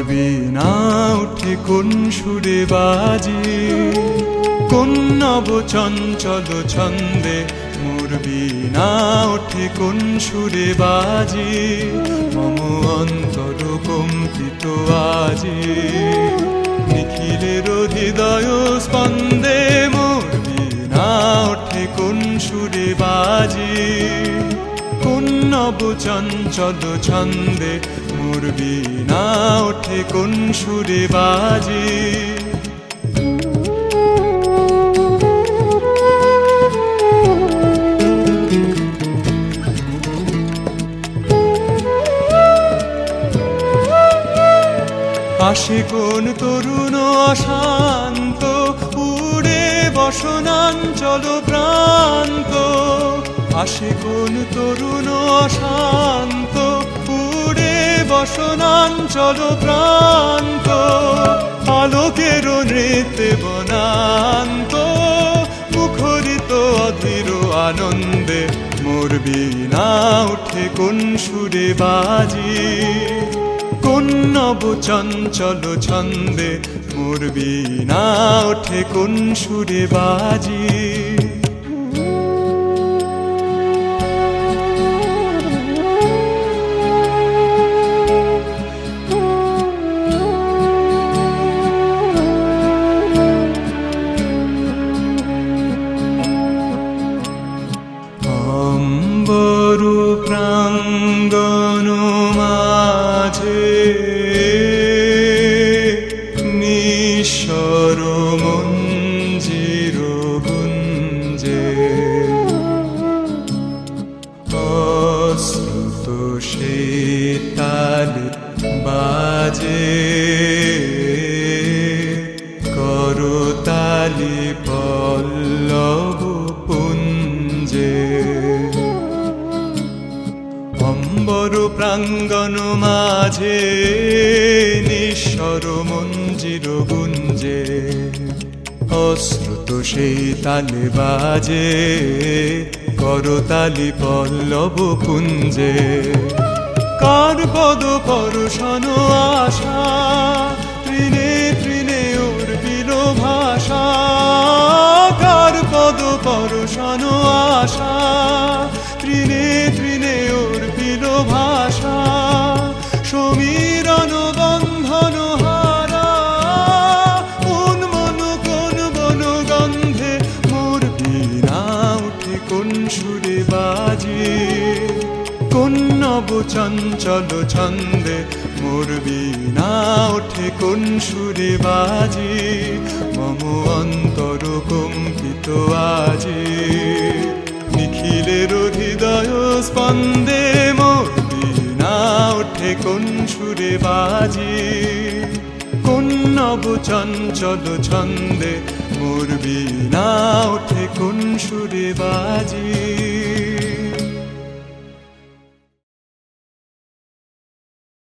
বীণা উঠে কোন সুরে বাজে, কোন নব চঞ্চল ছন্দে মোর বীণা ওঠে কোন সুরে বাজে, মম অন্তর কম্পিত আজি। নিখিলের হৃদয় স্পন্দে মোর বীণা ওঠে কোন সুরে বাজে, কোন নব চঞ্চল ছন্দে মোর বীণা ওঠে কোন সুরে বাজে। আসে কোন তরুণ অশান্ত উড়ে বসনাঞ্চল প্রান্ত, আসে কোন তরুণ অশান্ত উড়ে বসনাঞ্চল প্রান্ত, আলোকের নৃত্যে বনান্ত মুখরিত অধীর আনন্দে মোর বীণা উঠে কোন সুরে বাজে, কোন নব চঞ্চল ছন্দে মোর বীণা ওঠে কোন সুরে বাজে। অম্বর প্রাঙ্গণ মাঝে নিঃস্বর মঞ্জির গুঞ্জে, অশ্রুত সে তাল বাজে, করতালি পল্লব পুঞ্জে। অম্বর প্রাঙ্গণ মাঝে নিঃস্বর মঞ্জির গুঞ্জে, অশ্রুত সেই তালে বাজে, করতালি পল্লব কুঞ্জে। কার পদ পরশন আশা তৃণে তৃণে উর্বিল ভাষা, কার পদ পরশন আশা তৃণে তৃণে উর্বিল ভাষা, সমীরণ বন্ধন হারা কোন মন কোন বন গন্ধে মোর বীণা উঠে কোন সুরে বাজে, কোন নব চঞ্চল ছন্দে মোর বীণা ওঠে কোন সুরে বাজে, মম অন্তর কম্পিত আজি। নিখিলের হৃদয় স্পন্দে মোর বীণা ওঠে কোন সুরে বাজে, কোন নব চঞ্চল ছন্দে মোর বীণা ওঠে কোন সুরে বাজে।